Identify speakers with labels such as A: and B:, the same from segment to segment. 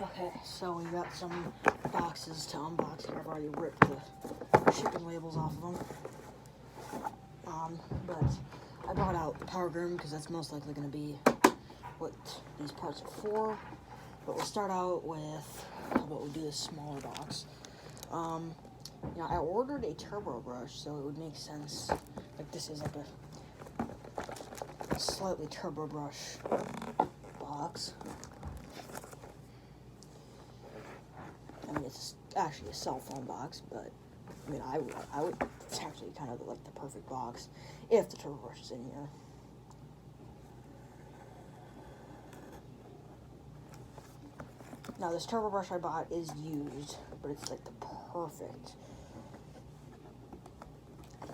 A: Okay, so we got some boxes to unbox here. I've already ripped the shipping labels off of them. But I brought out the power groom because that's most likely going to be what these parts are for. But we'll start out with, how about we do this smaller box. You know, I ordered a turbo brush, so it would make sense. Like, this is like a slightly turbo brush box. I mean, it's actually a cell phone box, but I mean, I would. It's actually kind of like the perfect box if the turbo brush is in here. Now, this turbo brush I bought is used, but it's like the perfect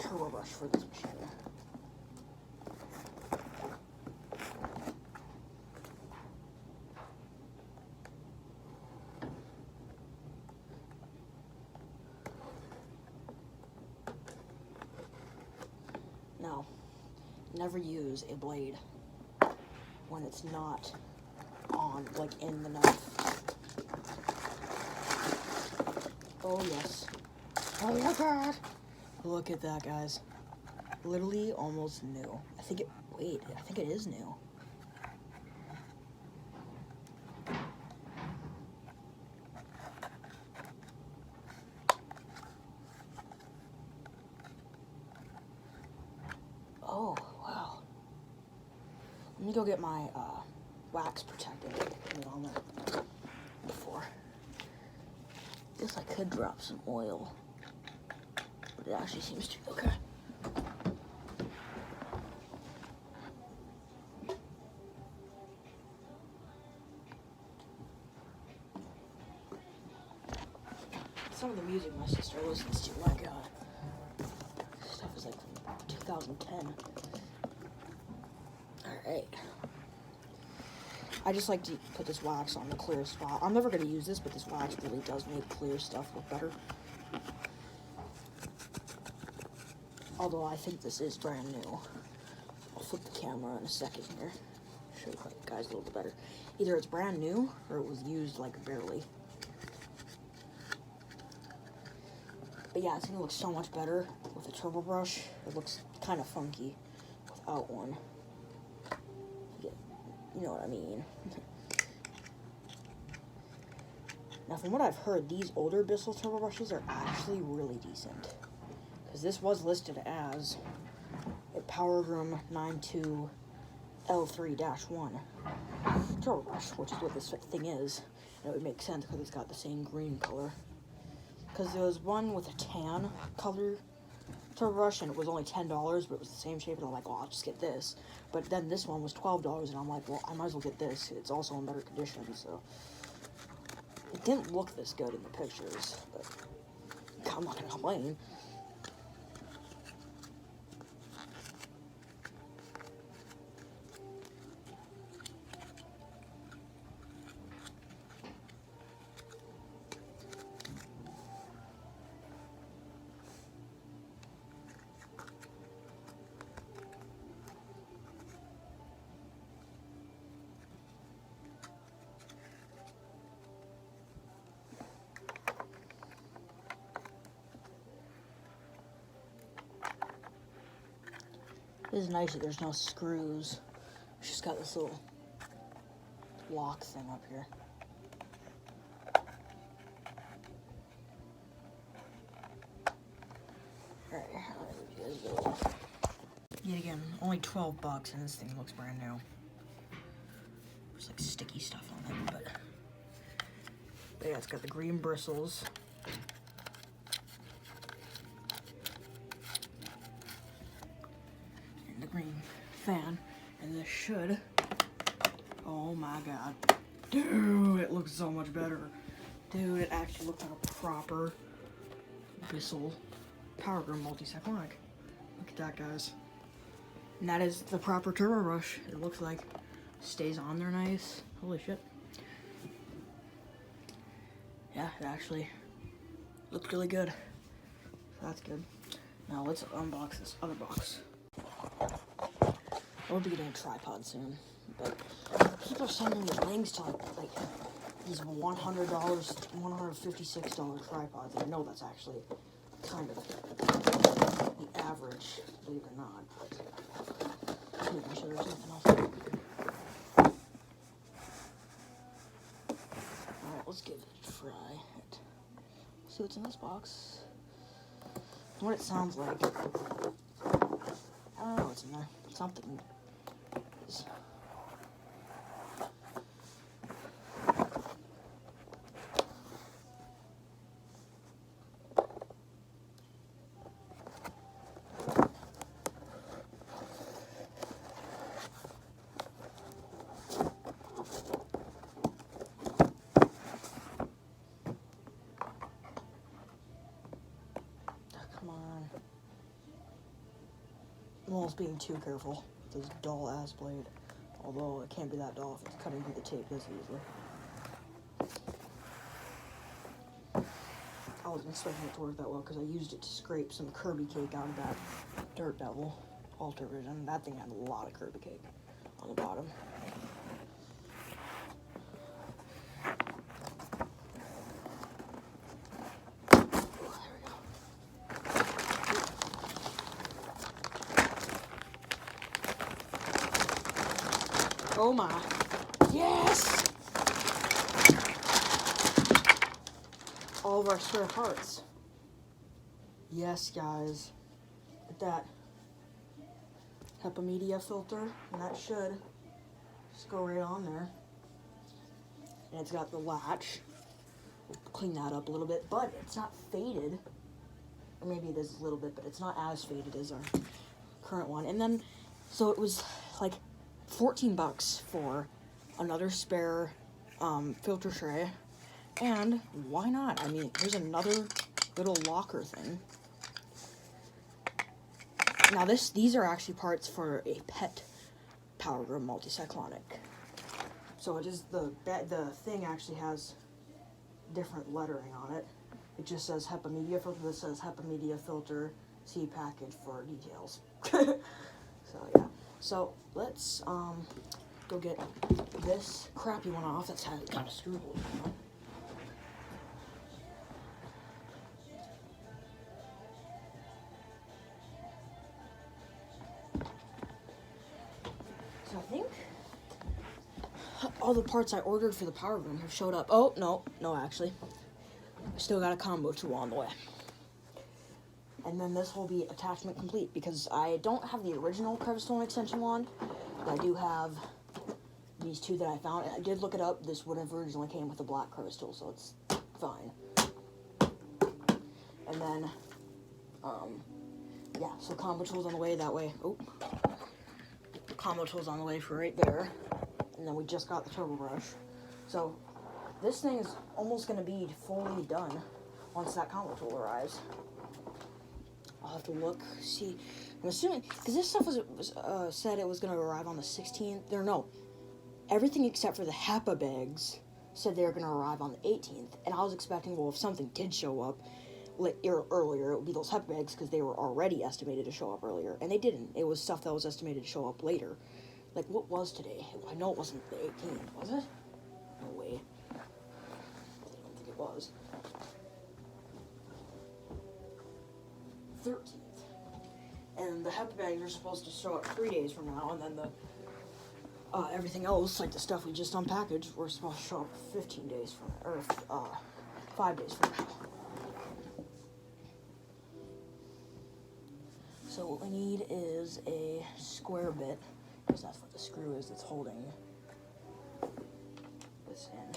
A: turbo brush for this machine. Now, never use a blade when it's not on, like in the knife. Oh yes. Oh my god! Look at that, guys. Literally almost new. I think it is new. Oh, wow. Let me go get my wax protectant. Put it on there before. Guess I could drop some oil, but it actually seems to be okay. Some of the music my sister listens to, my god. This stuff is like from 2010. Alright. I just like to put this wax on the clear spot. I'm never going to use this, but this wax really does make clear stuff look better. Although I think this is brand new. I'll flip the camera in a second here. Show you guys a little bit better. Either it's brand new, or it was used like barely. But yeah, it's going to look so much better with a turbo brush. It looks kind of funky without one. You know what I mean. Now, from what I've heard, these older Bissell turbo brushes are actually really decent. Because this was listed as a Power Groom 92 L3-1 turbo brush, which is what this thing is. And it would make sense because it's got the same green color. Because there was one with a tan color turbo brush, and it was only $10, but it was the same shape, and I'm like, well, I'll just get this. But then this one was $12, and I'm like, well, I might as well get this. It's also in better condition, so. It didn't look this good in the pictures, but I'm not gonna complain. It is nice that there's no screws. It's just got this little lock thing up here. Alright, yet again, only $12, and this thing looks brand new. There's like sticky stuff on it, but yeah, it's got the green bristles. Green fan, and this should, oh my god, dude, it looks so much better. Dude, it actually looks like a proper Bissell Power Groom multi-cyclonic. Look at that, guys. And that is the proper turbo brush. It looks like stays on there nice. Holy shit. Yeah, it actually looked really good. So that's good. Now let's unbox this other box. I will be getting a tripod soon, but people are sending me links to like these $100, $156 tripods. I know that's actually kind of the average, believe it or not. But I'm sure there's nothing else. Alright, let's give it a try. See what's in this box. What it sounds like. I don't know what's in there. Something is. Come on. I'm almost being too careful with this dull ass blade. Although it can't be that dull if it's cutting through the tape this easily. I wasn't expecting it to work that well because I used it to scrape some Kirby cake out of that Dirt Devil Alter Vision. That thing had a lot of Kirby cake on the bottom. Oh my. Yes! All of our spare parts. Yes, guys. Look at that. HEPA media filter, and that should just go right on there. And it's got the latch. We'll clean that up a little bit, but it's not faded. Or maybe it is a little bit, but it's not as faded as our current one. And then, so it was like $14 for another spare filter tray, and why not? I mean, here's another little locker thing. Now these are actually parts for a pet Power Groom multicyclonic. So it is the thing actually has different lettering on it. It just says HEPA media filter. This says HEPA media filter. See package for details. So yeah. So let's go get this crappy one off. That's got a screw hole on. So I think all the parts I ordered for the Power Groom have showed up. Oh, no, actually. I still got a combo tool on the way. And then this will be attachment complete because I don't have the original crevice tool extension wand, but I do have these two that I found. And I did look it up. This would have originally came with a black crevice tool, so it's fine. And then, yeah, so combo tools on the way that way. Oh, combo tools on the way for right there. And then we just got the turbo brush. So this thing is almost going to be fully done once that combo tool arrives. I'll have to look, see. I'm assuming, because this stuff was said it was going to arrive on the 16th. No, everything except for the HEPA bags said they were going to arrive on the 18th. And I was expecting, well, if something did show up earlier, it would be those HEPA bags because they were already estimated to show up earlier. And they didn't. It was stuff that was estimated to show up later. Like, what was today? I know it wasn't the 18th, was it? No way. I don't think it was. 13th. And the HEPA bags are supposed to show up 3 days from now, and then the everything else, like the stuff we just unpackaged, we're supposed to show up 15 days from, or 5 days from now. So what we need is a square bit, because that's what the screw is that's holding this in.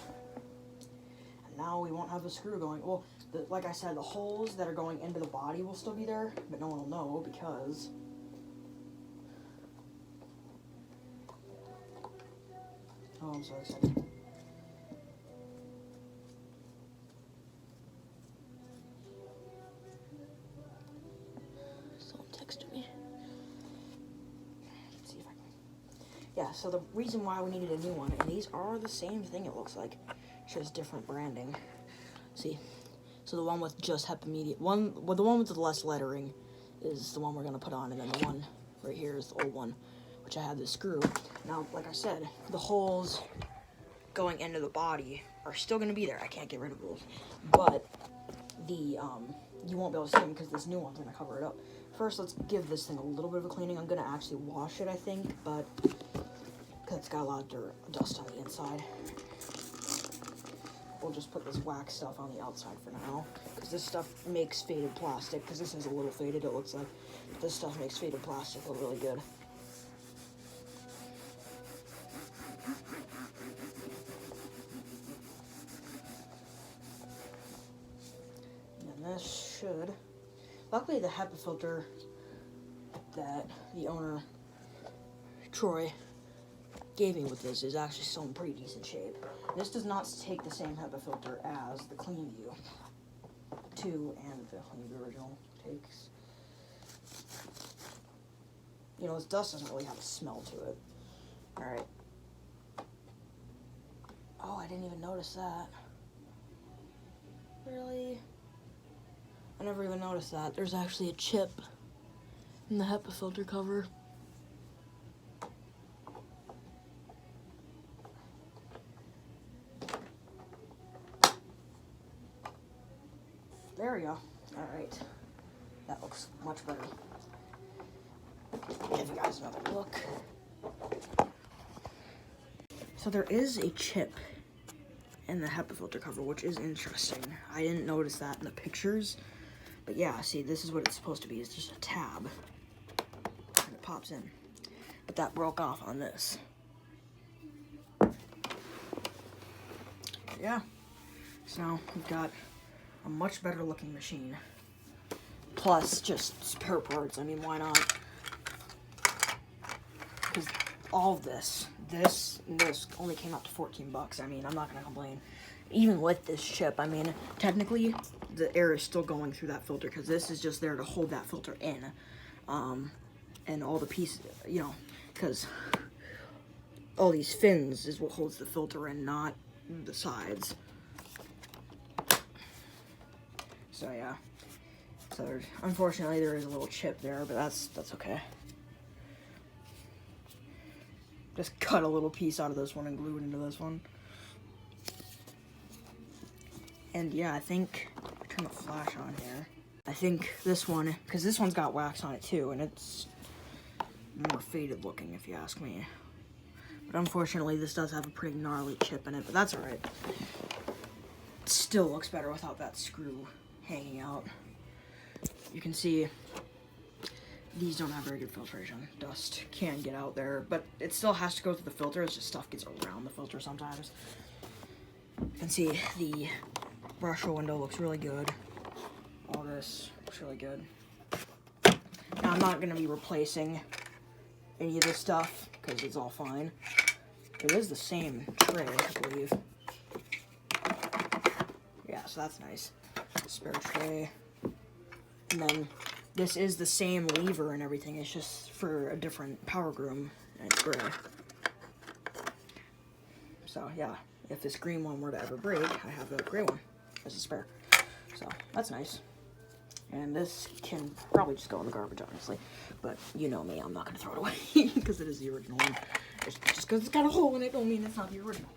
A: And now we won't have the screw going. Well, like I said, the holes that are going into the body will still be there, but no one will know because oh, I'm so excited. Someone texted me. Let's see if I can. Yeah, so the reason why we needed a new one, and these are the same thing, it looks like. Just different branding. See? So the one with just HEPA media, the one with the less lettering is the one we're gonna put on, and then the one right here is the old one, which I have the screw. Now, like I said, the holes going into the body are still going to be there. I can't get rid of those. But the, you won't be able to see them because this new one's going to cover it up. First, let's give this thing a little bit of a cleaning. I'm going to actually wash it, I think, but because it's got a lot of dirt, dust on the inside. We'll just put this wax stuff on the outside for now, because this stuff makes faded plastic, because this is a little faded, it looks like. But this stuff makes faded plastic look really good. And this should... Luckily, the HEPA filter that the owner, Troy, gave me with this is actually still in pretty decent shape. This does not take the same HEPA filter as the Cleanview 2 and the Cleanview original takes. You know, this dust doesn't really have a smell to it. Alright. Oh, I didn't even notice that. Really? I never even noticed that. There's actually a chip in the HEPA filter cover. There we go. Alright. That looks much better. Give you guys another look. So there is a chip in the HEPA filter cover, which is interesting. I didn't notice that in the pictures. But yeah, see, this is what it's supposed to be. It's just a tab. And it pops in. But that broke off on this. Yeah. So we've got a much better looking machine. Plus just spare parts. I mean, why not? Because all of this only came out to 14 bucks. I mean, I'm not gonna complain. Even with this chip, I mean, technically the air is still going through that filter because this is just there to hold that filter in. And all the pieces, you know, because all these fins is what holds the filter in, not the sides. So yeah, so unfortunately there is a little chip there, but that's okay. Just cut a little piece out of this one and glue it into this one. And yeah, I think, turn the flash on here. I think this one, because this one's got wax on it too, and it's more faded looking if you ask me. But unfortunately this does have a pretty gnarly chip in it, but that's alright. It still looks better without that screw hanging out. You can see these don't have very good filtration. Dust can get out there, but it still has to go through the filter. It's just stuff gets around the filter sometimes. You can see the brusher window looks really good. All this looks really good. Now I'm not going to be replacing any of this stuff because it's all fine. It is the same tray, I believe. Yeah, so that's nice. Spare tray. And then this is the same lever and everything. It's just for a different power groom, and it's gray. So yeah, if this green one were to ever break, I have the gray one as a spare. So that's nice. And this can probably just go in the garbage, honestly. But you know me, I'm not going to throw it away because it is the original one. Just because it's got a hole in it don't mean it's not the original.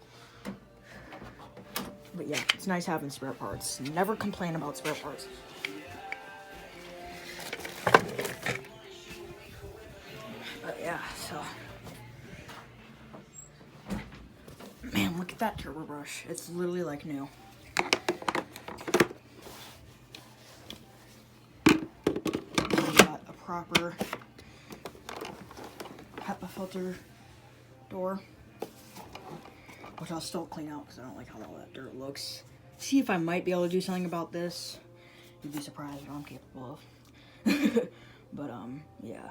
A: But yeah, it's nice having spare parts. Never complain about spare parts. But yeah, so... Man, look at that turbo brush. It's literally like new. We got a proper HEPA filter door, which I'll still clean out because I don't like how all that dirt looks. See if I might be able to do something about this. You'd be surprised what I'm capable of. But yeah.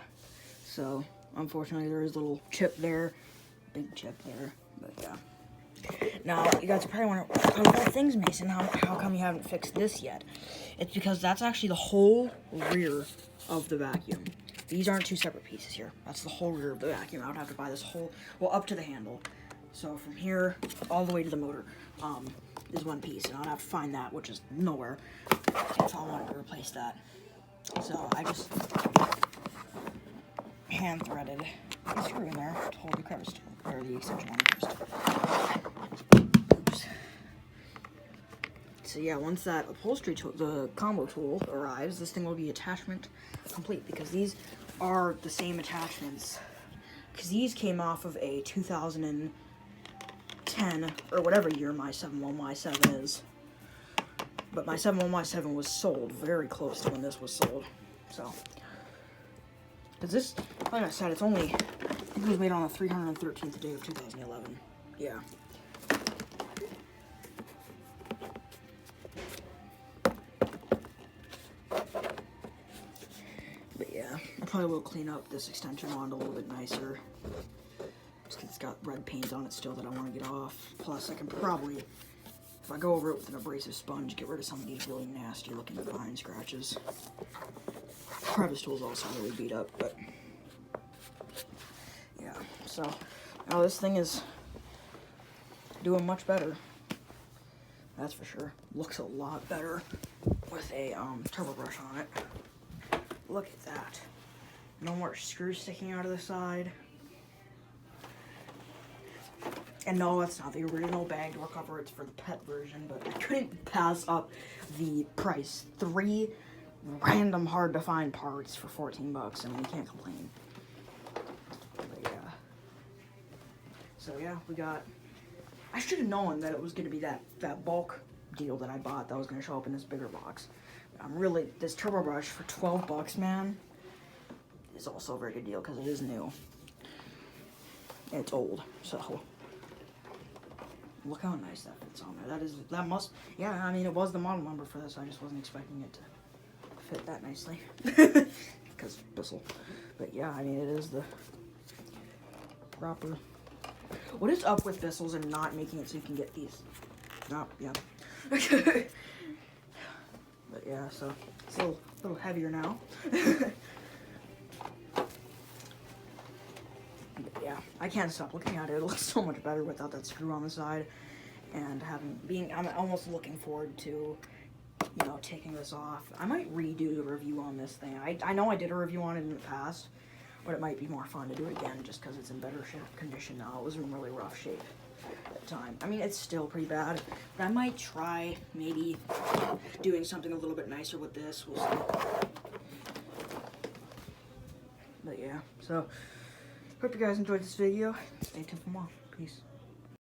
A: So unfortunately there is a little chip there, big chip there. But yeah. Now you guys are probably wondering, of all things, Mason, how come you haven't fixed this yet? It's because that's actually the whole rear of the vacuum. These aren't two separate pieces here. That's the whole rear of the vacuum. I would have to buy this whole, well, up to the handle. So from here all the way to the motor is one piece, and I'd have to find that, which is nowhere, if I wanted to replace that. So I just hand threaded the screw in there to hold the crevice, or the extension on first. Oops. So yeah, once that upholstery tool, the combo tool arrives, this thing will be attachment complete, because these are the same attachments. Because these came off of a 2010, or whatever year my 71Y7 is. But my 71Y7 was sold very close to when this was sold. So, because this, like I said, it was made on the 313th day of 2011. Yeah. But yeah, I probably will clean up this extension wand a little bit nicer. Just 'cause it's got red paint on it still that I want to get off. Plus, I can probably, if I go over it with an abrasive sponge, get rid of some of these really nasty looking fine scratches. Crevice tool's also really beat up, but yeah. So now this thing is doing much better. That's for sure. Looks a lot better with a turbo brush on it. Look at that. No more screws sticking out of the side. And no, that's not the original bag door cover. It's for the pet version, but I couldn't pass up the price. 3 random hard to find parts for 14 bucks, and we can't complain. But yeah. So yeah, we got, I should have known that it was gonna be that bulk deal that I bought that was gonna show up in this bigger box. This turbo brush for 12 bucks, man, is also a very good deal because it is new. It's old, so look how nice that fits on there. Yeah, I mean, it was the model number for this. I just wasn't expecting it to fit that nicely because Bissell. But yeah, I mean, it is the proper. What is up with Bissell's and not making it so you can get these? Oh, yeah. But yeah, so it's a little heavier now. But yeah, I can't stop looking at it. It looks so much better without that screw on the side. And I'm almost looking forward to, you know, taking this off. I might redo the review on this thing. I know I did a review on it in the past, but it might be more fun to do it again just because it's in better condition now. It was in really rough shape at the time. I mean, it's still pretty bad, but I might try maybe doing something a little bit nicer with this. We'll see. But yeah, so hope you guys enjoyed this video. Stay tuned for more. Peace.